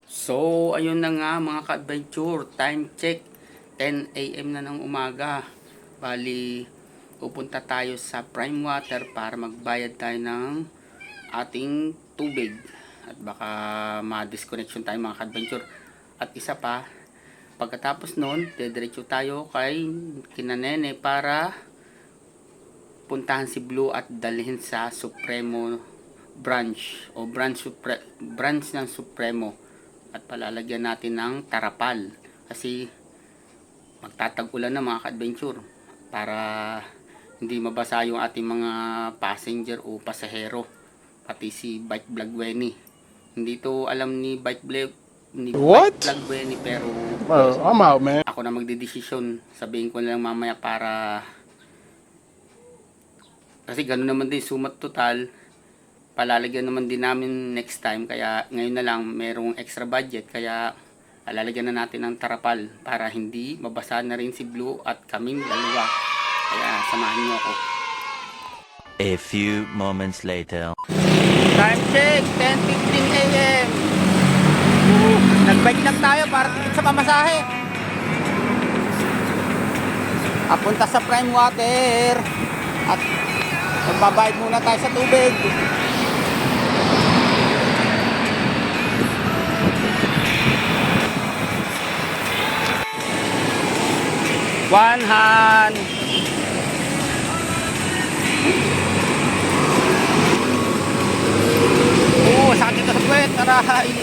So, ayun na nga mga ka-adventure, time check, 10 AM na ng umaga. Bali, pupunta tayo sa Prime Water para magbayad tayo ng ating tubig. At baka ma-disconnection tayo mga ka-adventure. At isa pa, pagkatapos nun, dediretso tayo kay Kinanene para puntahan si Blue at dalhin sa Supremo branch o branch ng Supremo. At palalagyan natin ng tarapal kasi magtatag-ulan na mga ka-adventure para hindi mabasa yung ating mga passenger o pasahero, pati si Bike Vlog Wenny. Hindi to alam ni Bike Vlog Wenny, pero I'm out, man. ako na magdedesisyon. Sabihin ko na lang mamaya para kasi gano'n naman din sumat total, palalagyan naman din namin next time, kaya ngayon na lang merong extra budget, kaya lalagyan na natin ng tarapal para hindi mabasa na rin si Blue at kaming dalawa. Kaya samahan niyo ako. A few moments later. Time check, 10:15 AM. Nagbike lang tayo para tikit sa pamasahe. Apunta sa Prime Water at magbabayad muna tayo sa tubig. One hand. Sakit dito sa puwet. Aray.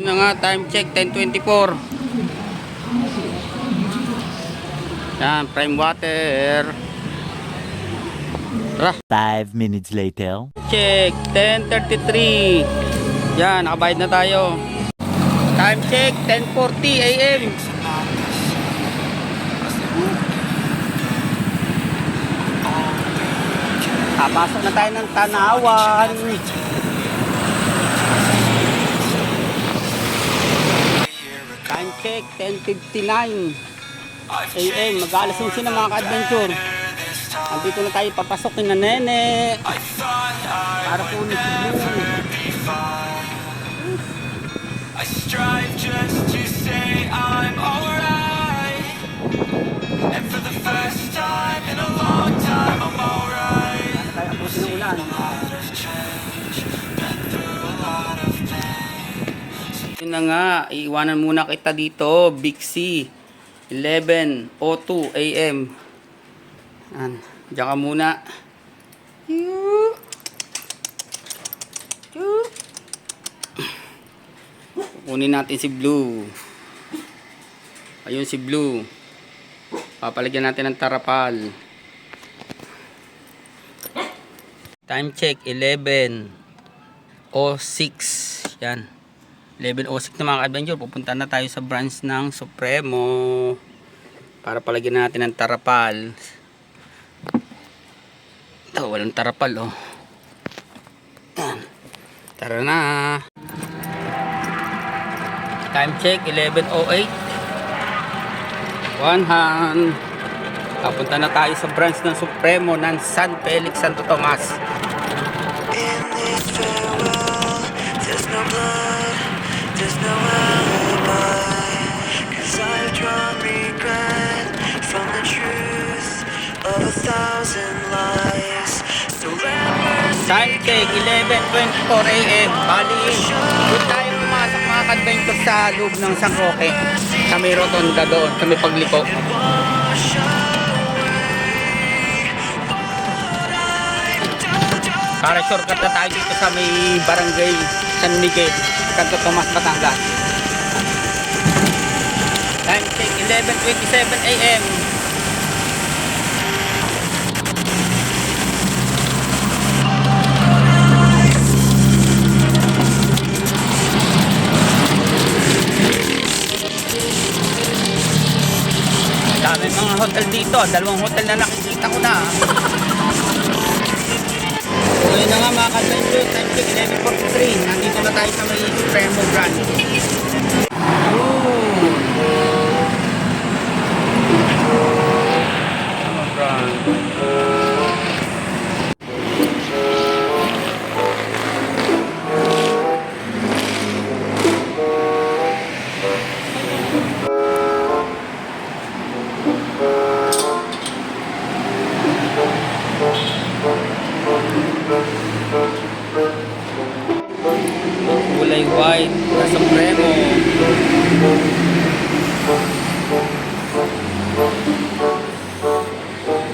Na nga, time check 10:24. Yan, Prime Water. 5 minutes later. Check 10:33. Yan, nakabayad na tayo. Time check 10:40 AM. Pasok na tayo ng Tanawan. Time check 10:59 AM. Mag-aalas 11 na mga ka-adventure. Andito na tayo papasok na Nene para po ulit si Blue. I strive just to say I'm alright, and for the first time in a long time I'm alright. Kaya po sinuulan. Yun na nga, iiwanan muna kita dito, Big C, 11:02 AM. Diyan ka muna. Kunin natin si Blue. Ayun si Blue. Papalagyan natin ng tarapal. Time check 11:06. Yan. 11:06 na mga ka-adventure. Pupunta na tayo sa branch ng Supremo para palagyan natin ng tarapal. Ito, walang tarapal, oh. Yan. Tara na. Time check 11:08. One hand. Papunta na tayo sa branch ng Supremo ng San Felix, Santo Tomas. In this farewell, there's no blood, there's no alibi, 'cause I've drawn regret from the truth of 1,000 lies. So let mercy Time check 11:24 AM. Bali, doon tayo pumasok mga ka-adventure sa loob ng San Roque. Sa may rotonda doon, sa may pagliko. wash away what I've done. Para shortcut na tayo dito sa may barangay San Miguel, Santo Tomas, Batangas. Time check 11:27 AM. ito, dalawang hotel na nakikita ko na. So yun na nga mga ka-adventure, time check 11:43. Nandito na tayo sa may Supremo Grand. Kulay white na Supremo.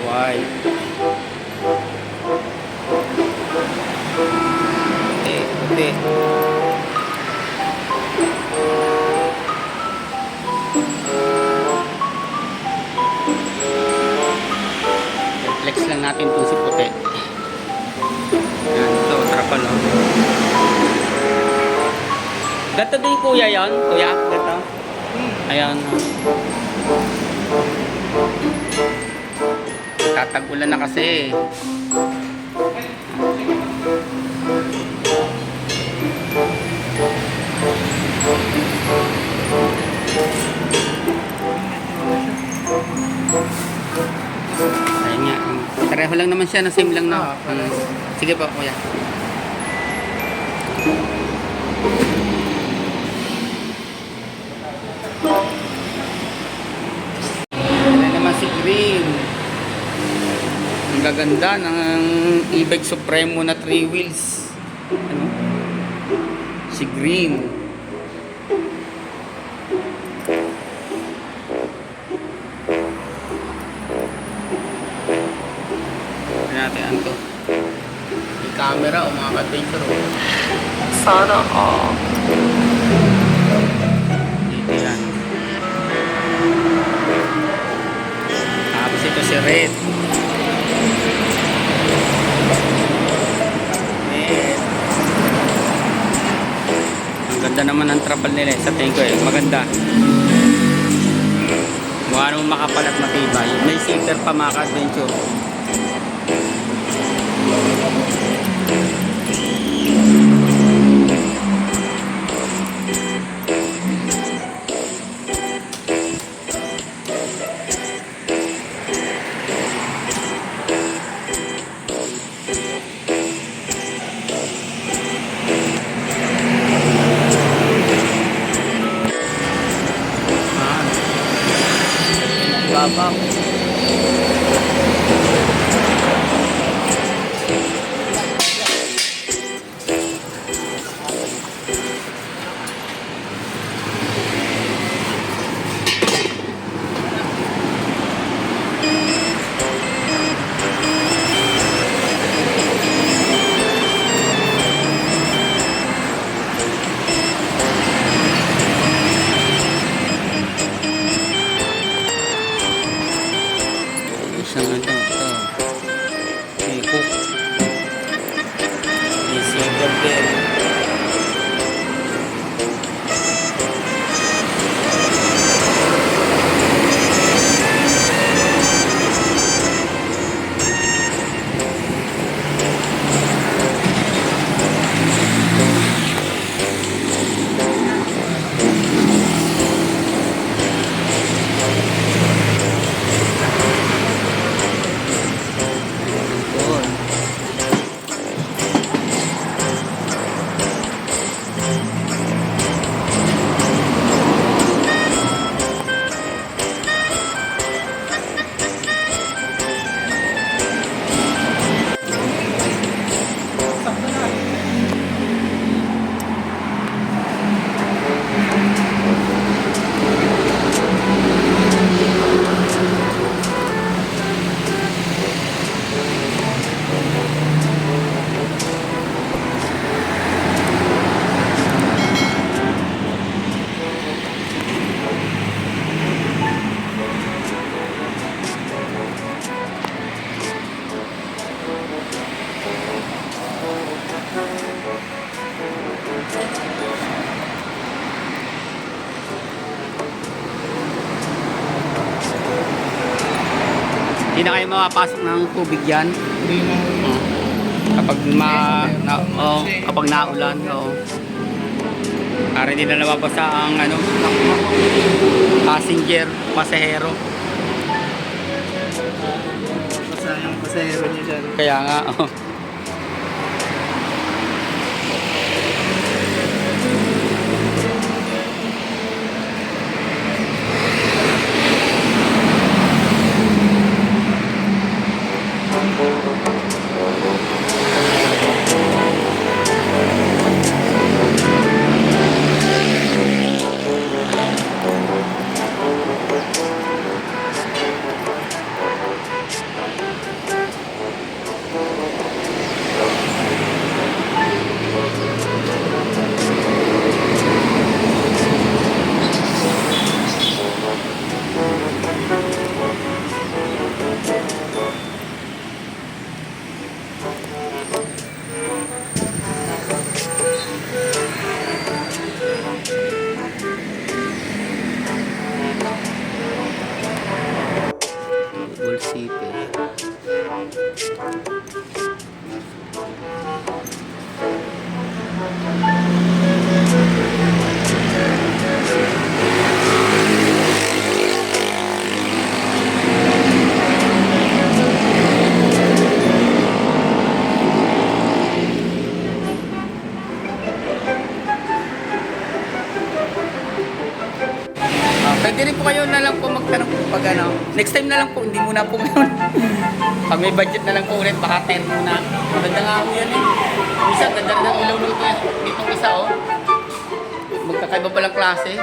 White. Puti. Flex lang natin itong si puti. Yan, ito, trapal lang. Gato din kuya yon, kuya, gato. Ayan. Tatagulan na kasi. Ayun nga. Pareho lang naman siya, na same lang na. Sige po kuya. Ano naman si Green. Ang gaganda ng e-bike Supremo na 3 wheels. Ano? Si Green. Ano natin ano to? May camera o mga ka-adventure. Sana all. Dito yan. Tapos ito si Red. Ang ganda naman ng trapal nila sa tingin ko maganda. Mukha naman makapal at matibay. May seater pa mga ka-adventure. Babaw. Isang ito. May hook. May silver bell. Hindi na kayo mapapasok ng tubig yan. Hindi na. Kapag naulan, para hindi na nababasa ang passenger, pasahero. Basta yung pasahero niya dyan. Kaya nga, Gold City. Pwede rin po kayo na lang po magtanong pag next time na lang po, hindi muna po ngayon. Pag may budget na lang po ulit, baka 10 muna. Maganda nga po yan eh. Isa, ganda rin ang ilaw nito eh. Ditong isa magkakaiba palang klase.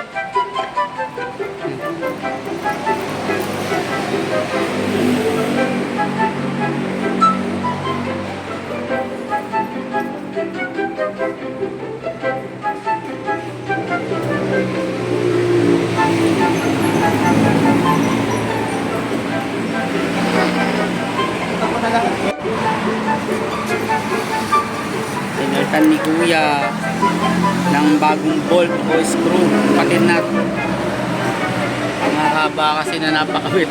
Pinalitan ni Kuya ng bagong bolt o screw, pati nut. Ang haba kasi na napakawit.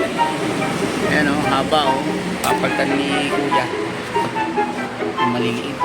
Ayan o, haba o. Papalitan ni Kuya. Maliliit.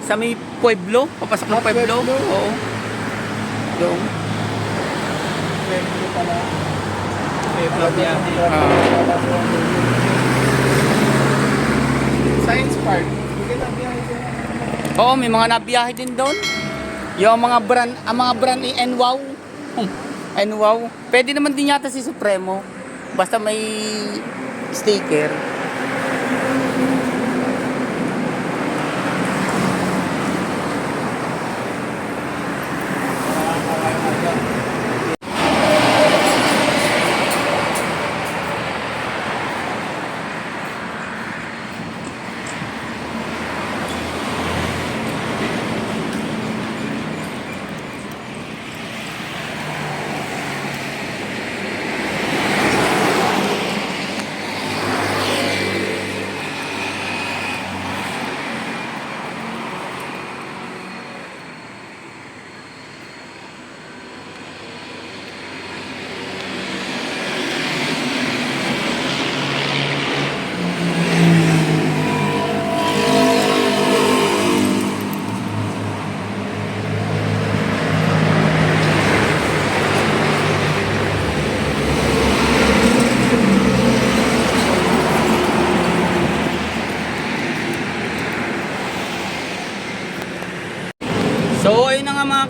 Sa may Pueblo, papasok ng Pueblo. Oo. Doon. Pueblo pala. Science Park. Oo, may mga nabiyahe din doon. Yung mga brand ni NWOW. NWOW. Pwede naman din yata si Supremo. Basta may sticker.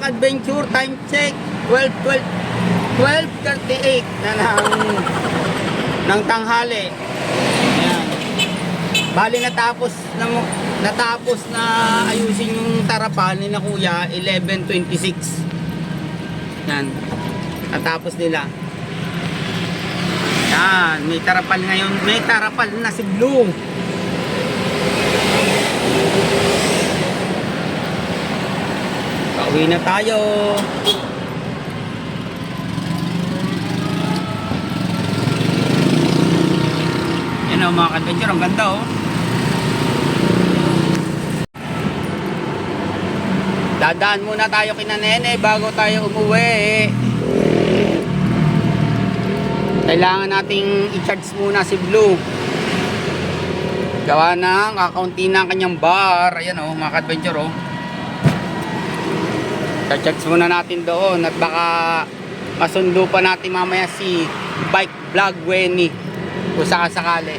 ka-adventure, time check 12:38 na ng tanghali. Ayan. Bali natapos na ayusin yung tarapan ni na kuya 11:26. Yan. Natapos nila. Yan, may tarapal ngayon, may tarapal na si Blue. Pauwi na tayo. Yan o mga ka-adventure, ang ganda o. Dadaan muna tayo kina Nene bago tayo umuwi. Kailangan nating i-charge muna si Blue. Gawa ng kakaunti na ang kanyang bar. Ayan o mga ka-adventure o. I-charge muna natin doon at baka masundo pa natin mamaya si Bike Vlog Wenny kung sakasakali.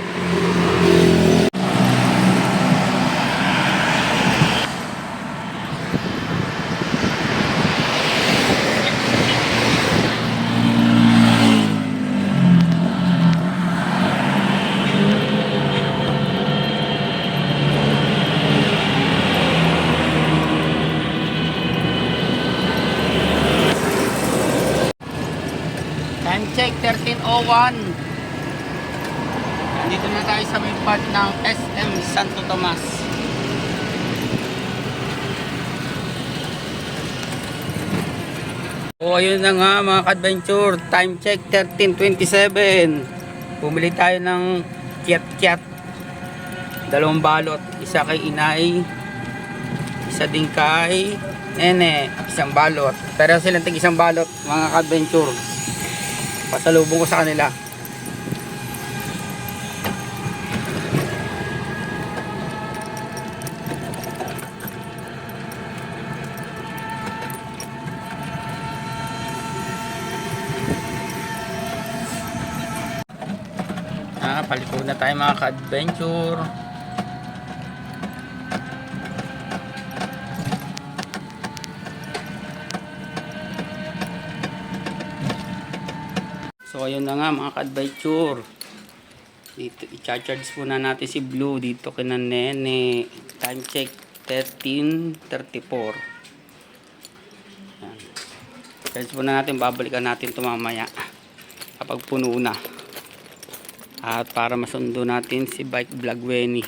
Time check 13:01. Nandito na tayo sa may part ng SM Santo Tomas. O ayun na nga mga ka-adventure, time check 13:27. Bumili tayo ng kiat-kiat. 2 balot, isa kay Inay, isa din kay Nene, 1 balot. Pero silang tig 1 balot mga ka-adventure. Pasalubong ko sa kanila. Paliko na tayo mga ka-adventure. So ayun na nga mga ka-adventure. Dito i-charge muna natin si Blue dito kina Nene. Time check 13:34. Yan. Charge muna natin, babalikan natin ito mamaya kapag puno na. At para masundo natin si Bike Vlog Wenny.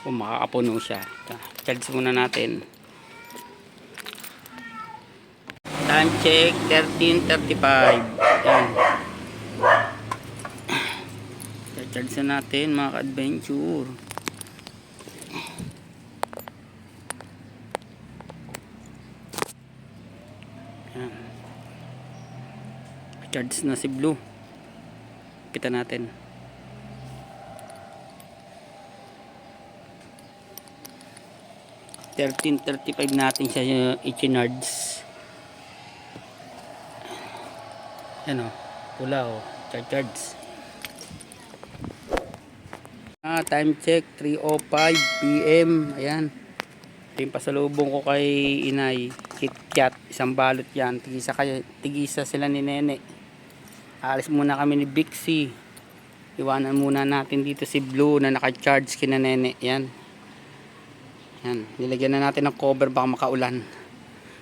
Kung makakapuno siya. Charge muna natin. Time check 13:35. Yan. Charge na natin mga ka-adventure. Yan. Charge na si Blue. Kita natin. $13.35 natin siya i-charge. Yan o, pula o, charge. Time check 3:05 PM. Ayan. Ito yung pasalubong ko kay Inay. KitKat, 1 balot yan. Tigisa sila ni Nene. Alis muna kami ni Bixie. Iwanan muna natin dito si Blue na naka-charge kina Nene. Yan. Yan. Nilagyan na natin ng cover baka makaulan.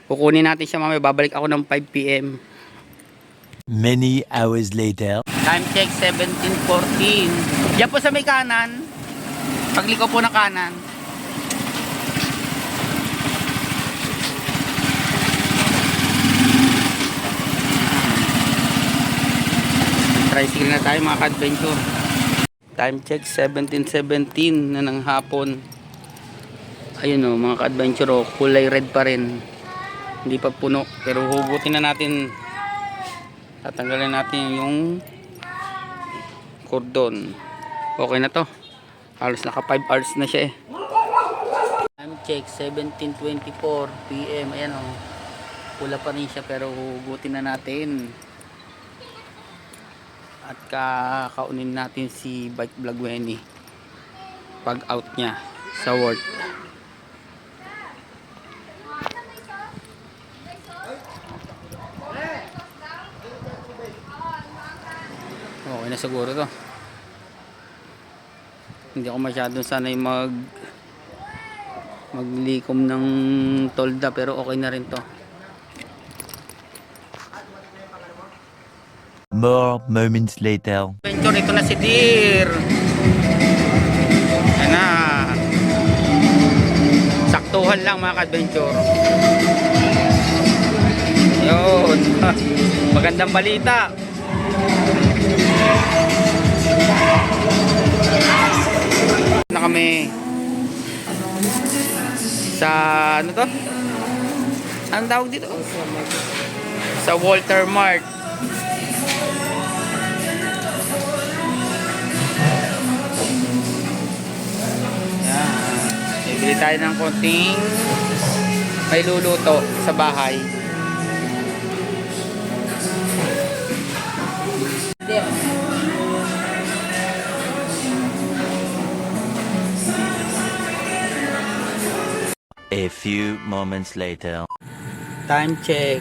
Kukunin natin siya mamaya. Babalik ako ng 5 PM. Many hours later. Time check 17:14. Diyan po sa may kanan. Pagliko po ng kanan. Tricycle na tayo mga ka-adventure. Time check 17:17 na ng hapon. Ayun o mga ka-adventure o, kulay red pa rin. Hindi pa puno pero hugutin na natin. Tatanggalin natin yung cordon. Okay na to. Halos naka 5 hours na siya eh. Time check 17:24 PM. Ayan o, pula pa rin siya pero hugutin na natin. At kakaunin natin si Bike Vlog Wenny pag out niya sa work. na siguro to. Hindi ako masyadong sanay maglikom ng tolda, pero okay na rin to. More moments later. Adventure, ito na si Deer. Yan na. Saktuhan lang mga ka-adventure. Yun. Magandang balita. Na kami sa ano to? Anong tawag dito? Sa Walter Mart. Bili tayo ng konting may luluto sa bahay. A few moments later. Time check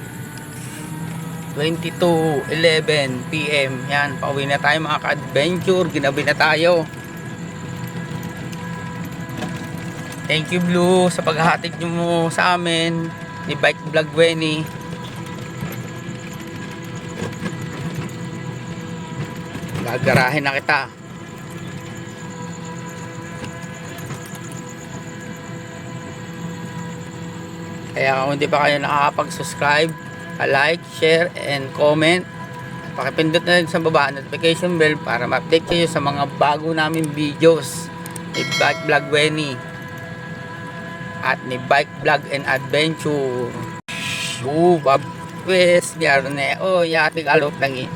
22:11 PM. Yan, pauwi na tayo mga ka-adventure. Ginabi na tayo. Thank you Blue sa paghahatid nyo mo sa amin ni Bike Vlog Wenny. Gagarahin na kita. Kaya kung hindi pa kayo nakakapag-subscribe, like, share, and comment, pakipindot na rin sa baba notification bell para ma-update kayo sa mga bago namin videos ni Bike Vlog Wenny at ni Bike Vlog and Adventure. Bab, pues, diyan na. Oh, yati galop lang